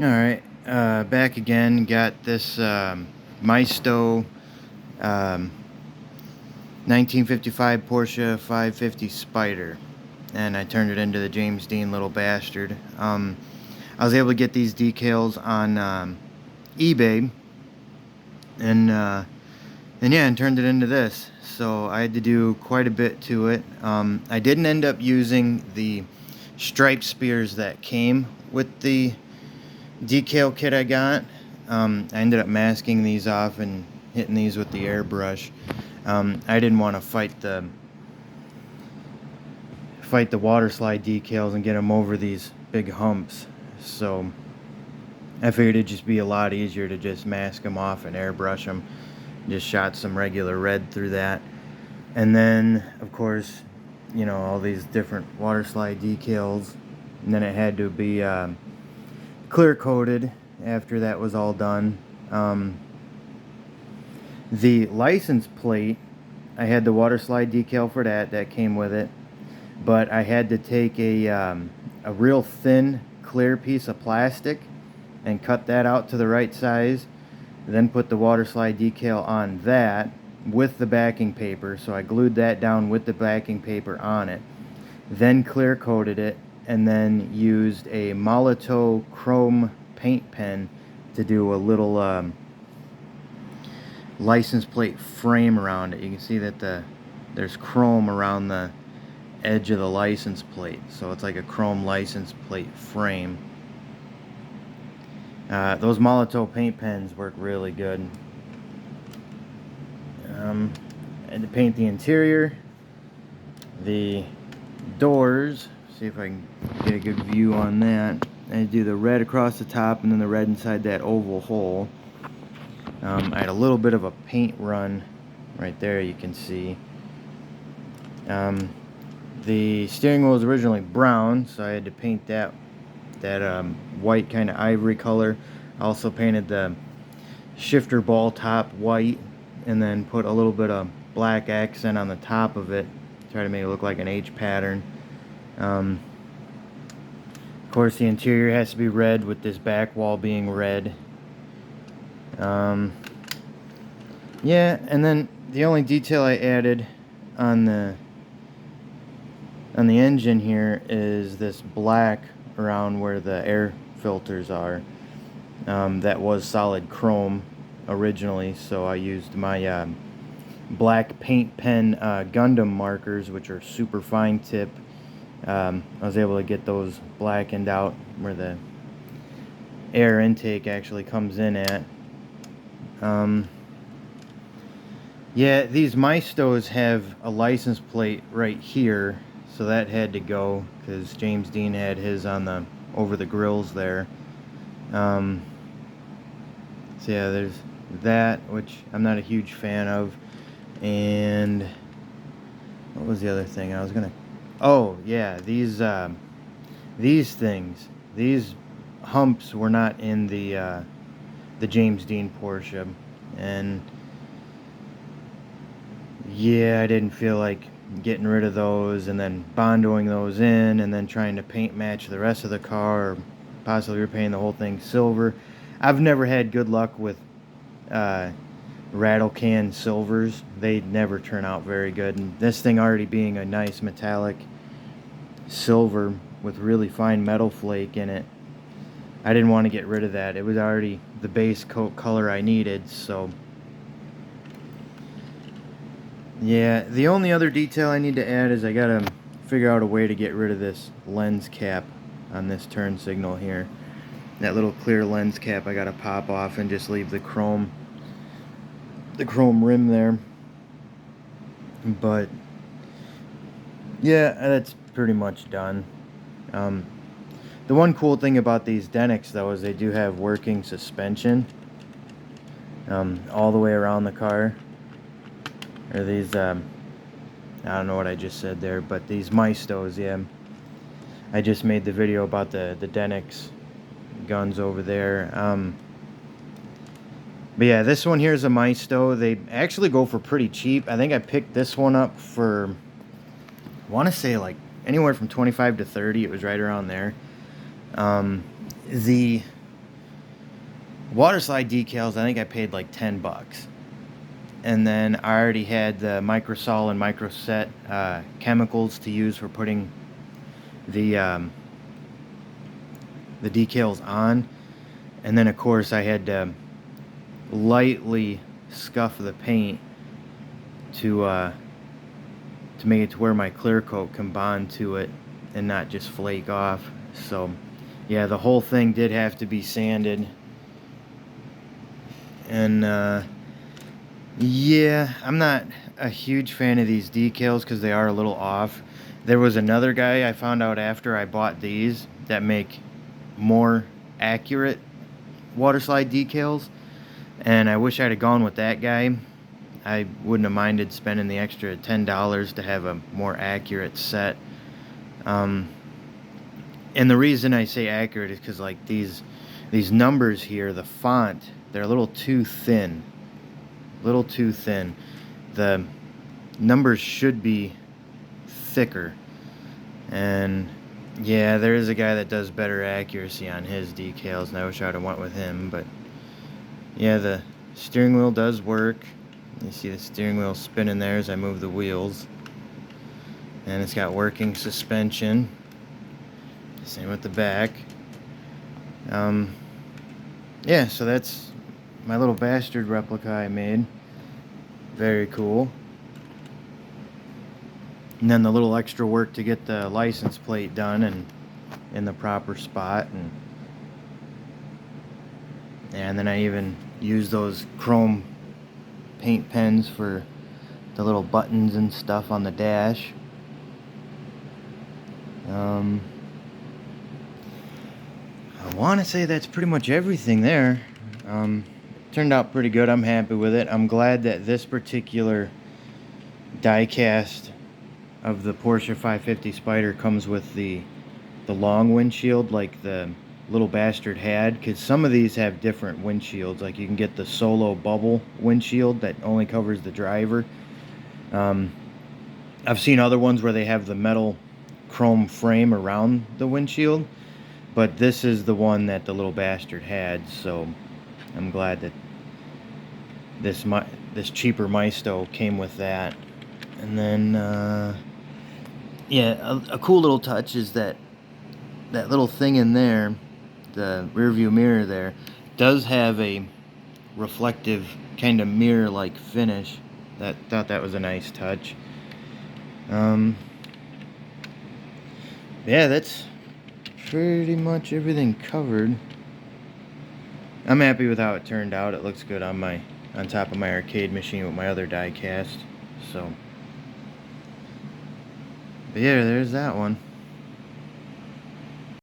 Alright, back again. Got this maisto 1955 Porsche 550 Spyder, and I turned it into the James Dean little bastard. I was able to get these decals on eBay, and yeah, and turned it into this. So I had to do quite a bit to it. I didn't end up using the stripe spears that came with the decal kit I got. I ended up masking these off and hitting these with the airbrush. I didn't want to fight the water slide decals and get them over these big humps, so I figured it'd just be a lot easier to just mask them off and airbrush them. Just shot some regular red through that, and then of course, you know, all these different water slide decals, and then it had to be clear coated after that was all done. The license plate, I had the water slide decal for that came with it, but I had to take a real thin clear piece of plastic and cut that out to the right size, then put the water slide decal on that with the backing paper. So I glued that down with the backing paper on it, then clear coated it, and then used a maisto chrome paint pen to do a little license plate frame around it. You can see that there's chrome around the edge of the license plate, so it's like a chrome license plate frame. Those maisto paint pens work really good. And to paint the interior, the doors, see if I can get a good view on that. I do the red across the top and then the red inside that oval hole. I had a little bit of a paint run right there, you can see. The steering wheel was originally brown, so I had to paint that white kind of ivory color. I also painted the shifter ball top white, and then put a little bit of black accent on the top of it, try to make it look like an H pattern. Of course, the interior has to be red, with this back wall being red. Yeah, and then the only detail I added on the engine here is this black around where the air filters are. That was solid chrome originally, so I used my black paint pen Gundam markers, which are super fine tip. I was able to get those blackened out where the air intake actually comes in at. Yeah, these maistos have a license plate right here, so that had to go because James Dean had his on the over the grills there. So yeah, there's that, which I'm not a huge fan of. And what was the other thing I was gonna? Oh yeah, these things, these humps were not in the James Dean Porsche, and yeah, I didn't feel like getting rid of those and then bondoing those in and then trying to paint match the rest of the car, or possibly repainting the whole thing silver. I've never had good luck with rattle can silvers. They never turn out very good, and this thing already being a nice metallic silver with really fine metal flake in it, I didn't want to get rid of that. It was already the base coat color I needed, so yeah. The only other detail I need to add is I gotta figure out a way to get rid of this lens cap on this turn signal here. That little clear lens cap I gotta pop off and just leave the chrome rim there. But yeah, that's pretty much done. The one cool thing about these Denics though is they do have working suspension all the way around the car. Or these, I don't know what I just said there, but these maistos, yeah. I just made the video about the Denics guns over there. But yeah, this one here is a maisto. They actually go for pretty cheap. I think I picked this one up for, I want to say like anywhere from 25 to 30. It was right around there. The Water slide decals, I think I paid like 10 bucks. And then I already had the microsol and microset chemicals to use for putting the decals on. And then of course I had to lightly scuff the paint to make it to where my clear coat can bond to it and not just flake off. So yeah, the whole thing did have to be sanded. And yeah, I'm not a huge fan of these decals because they are a little off. There was another guy I found out after I bought these that make more accurate water slide decals, and I wish I'd have gone with that guy. I wouldn't have minded spending the extra $10 to have a more accurate set. And the reason I say accurate is because like these numbers here, the font, they're a little too thin. Little too thin. The numbers should be thicker. And yeah, there is a guy that does better accuracy on his decals, and I wish I'd have went with him. But yeah, the steering wheel does work. You see the steering wheel spinning there as I move the wheels, and it's got working suspension. Same with the back. Yeah, so that's my little bastard replica I made. Very cool. And then the little extra work to get the license plate done and in the proper spot, and then I even used those chrome paint pens for the little buttons and stuff on the dash. I want to say that's pretty much everything there. Turned out pretty good. I'm happy with it. I'm glad that this particular die cast of the Porsche 550 Spyder comes with the long windshield like the little bastard had, because some of these have different windshields. Like you can get the solo bubble windshield that only covers the driver. I've seen other ones where they have the metal chrome frame around the windshield, but this is the one that the little bastard had, so I'm glad that this cheaper maisto came with that. And then yeah, a cool little touch is that little thing in there, the rear view mirror there, does have a reflective kind of mirror like finish. Thought that was a nice touch. Yeah, that's pretty much everything covered. I'm happy with how it turned out. It looks good on top of my arcade machine with my other die cast. So, but yeah, there's that one.